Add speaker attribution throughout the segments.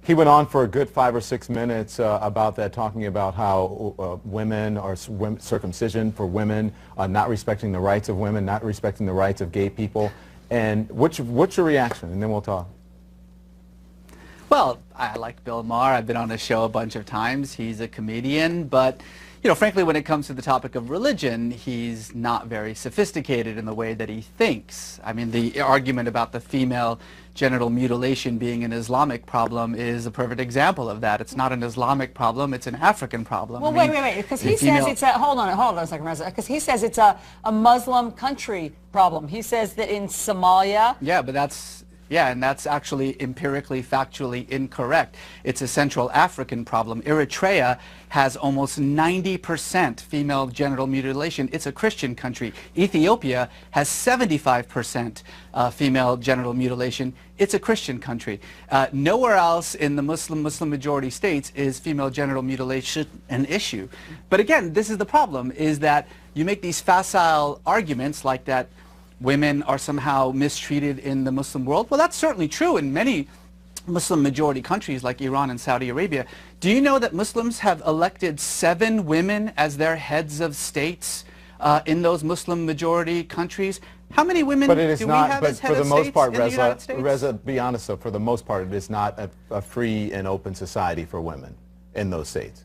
Speaker 1: He went on for a good 5 or 6 minutes about that, talking about how women are circumcision for women, not respecting the rights of women, not respecting the rights of gay people. And what's your reaction? And then we'll talk.
Speaker 2: Well, I like Bill Maher. I've been on his show a bunch of times. He's a comedian, but you know, frankly, when it comes to the topic of religion, he's not very sophisticated in the way that he thinks. I mean, the argument about the female genital mutilation being an Islamic problem is a perfect example of that. It's not an Islamic problem, it's an African problem.
Speaker 3: Well, wait, because he says it's a, hold on a second, Reza, because he says it's a Muslim country problem. He says that in Somalia...
Speaker 2: Yeah, but and that's actually empirically, factually incorrect. It's a Central African problem. Eritrea has almost 90% female genital mutilation. It's a Christian country. Ethiopia has 75% female genital mutilation. It's a Christian country. Nowhere else in the Muslim majority states is female genital mutilation an issue. But again, this is the problem, is that you make these facile arguments like that women are somehow mistreated in the Muslim world. Well, that's certainly true in many Muslim majority countries like Iran and Saudi Arabia. Do you know that Muslims have elected 7 women as their heads of states in those Muslim majority countries? How many women do we have as head of states in the United States?
Speaker 1: Reza, be honest though, for the most part, it is not a free and open society for women in those states.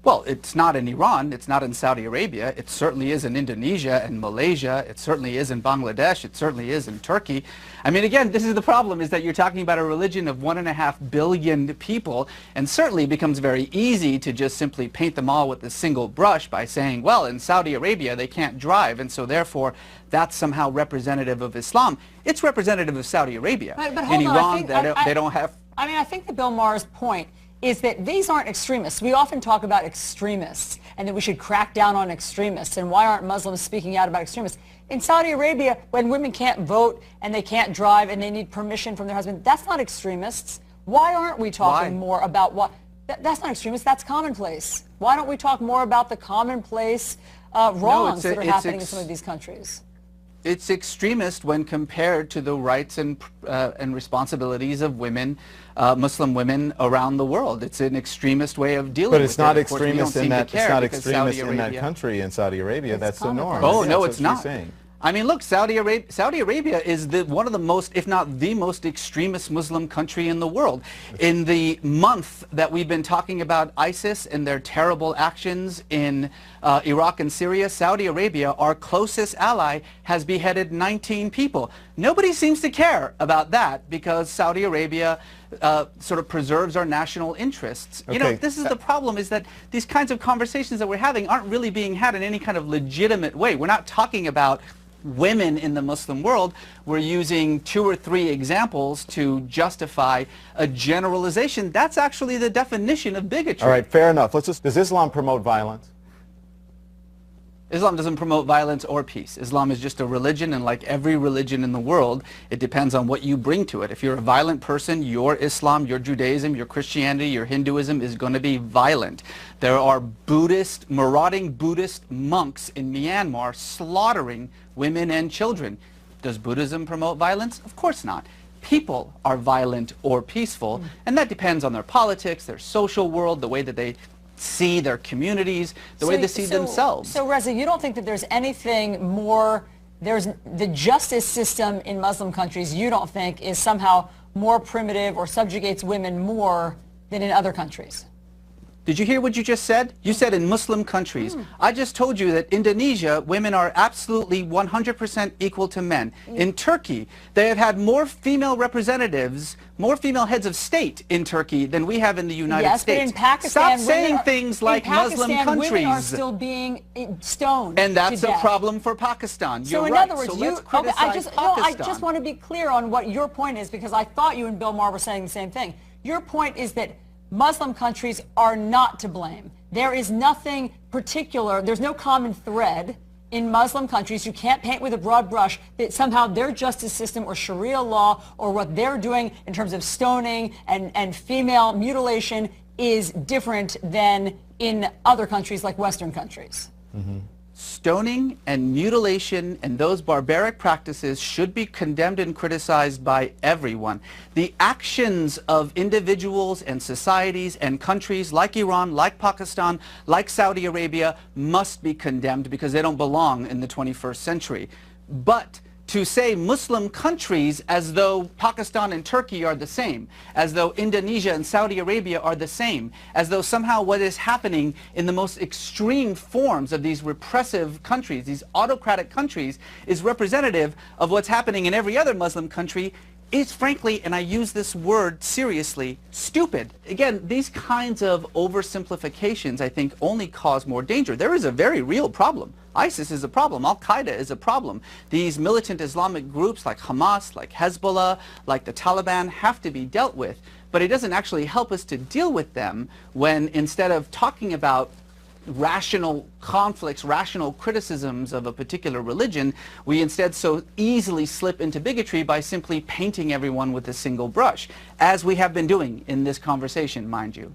Speaker 2: Well, it's not in Iran, it's not in Saudi Arabia, it certainly is in Indonesia and Malaysia, it certainly is in Bangladesh, it certainly is in Turkey. I mean, again, this is the problem, is that you're talking about a religion of 1.5 billion people, and certainly it becomes very easy to just simply paint them all with a single brush by saying, well, in Saudi Arabia they can't drive, and so therefore that's somehow representative of Islam. It's representative of Saudi Arabia.
Speaker 3: But
Speaker 2: in Iran, they don't have...
Speaker 3: I mean, I think that Bill Maher's point is that these aren't extremists. We often talk about extremists and that we should crack down on extremists, and why aren't Muslims speaking out about extremists? In Saudi Arabia, when women can't vote and they can't drive and they need permission from their husband, that's not extremists. Why aren't we talking more about what... That's not extremist, that's commonplace. Why don't we talk more about the commonplace wrongs that are happening in some of these countries?
Speaker 2: It's extremist when compared to the rights and responsibilities of women, Muslim women around the world. It's an extremist way of dealing with it.
Speaker 1: But it's not extremist in that. It's not extremist in that country. In Saudi Arabia, that's the norm.
Speaker 2: Oh no, it's not. I mean, look, Saudi Arabia is one of the most, if not the most extremist Muslim country in the world. In the month that we've been talking about ISIS and their terrible actions in Iraq and Syria, Saudi Arabia, our closest ally, has beheaded 19 people. Nobody seems to care about that because Saudi Arabia sort of preserves our national interests. You know, this is the problem, is that these kinds of conversations that we're having aren't really being had in any kind of legitimate way. We're not talking about women in the Muslim world. We're using 2 or 3 examples to justify a generalization. That's actually the definition of bigotry.
Speaker 1: All right, fair enough. Does Islam promote violence?
Speaker 2: Islam doesn't promote violence or peace. Islam is just a religion, and like every religion in the world, it depends on what you bring to it. If you're a violent person, your Islam, your Judaism, your Christianity, your Hinduism is going to be violent. There are marauding Buddhist monks in Myanmar slaughtering women and children. Does Buddhism promote violence? Of course not. People are violent or peaceful, and that depends on their politics, their social world, the way that they see their communities, the way they see themselves.
Speaker 3: So Reza, you don't think that there's anything more, there's the justice system in Muslim countries, you don't think is somehow more primitive or subjugates women more than in other countries?
Speaker 2: Did you hear what you just said? You said in Muslim countries. I just told you that Indonesia, women are absolutely 100% equal to men. In Turkey, they have had more female representatives, more female heads of state in Turkey than we have in the United States.
Speaker 3: But in Pakistan,
Speaker 2: stop saying things like Muslim countries.
Speaker 3: Women are still being stoned.
Speaker 2: And that's a problem for Pakistan.
Speaker 3: So
Speaker 2: You're
Speaker 3: in other words,
Speaker 2: so let's criticize Pakistan.
Speaker 3: I just want to be clear on what your point is, because I thought you and Bill Maher were saying the same thing. Your point is that Muslim countries are not to blame. There is nothing particular, there's no common thread in Muslim countries. You can't paint with a broad brush that somehow their justice system or Sharia law or what they're doing in terms of stoning and female mutilation is different than in other countries like Western countries.
Speaker 2: stoning and mutilation and those barbaric practices should be condemned and criticized by everyone. The actions of individuals and societies and countries like Iran, like Pakistan, like Saudi Arabia must be condemned because they don't belong in the 21st century. But to say Muslim countries as though Pakistan and Turkey are the same, as though Indonesia and Saudi Arabia are the same, as though somehow what is happening in the most extreme forms of these repressive countries, these autocratic countries, is representative of what's happening in every other Muslim country, is frankly, and I use this word seriously, stupid. Again, these kinds of oversimplifications, I think, only cause more danger. There is a very real problem. ISIS is a problem. Al-Qaeda is a problem. These militant Islamic groups like Hamas, like Hezbollah, like the Taliban have to be dealt with. But it doesn't actually help us to deal with them when instead of talking about rational conflicts, rational criticisms of a particular religion, we instead so easily slip into bigotry by simply painting everyone with a single brush, as we have been doing in this conversation, mind you.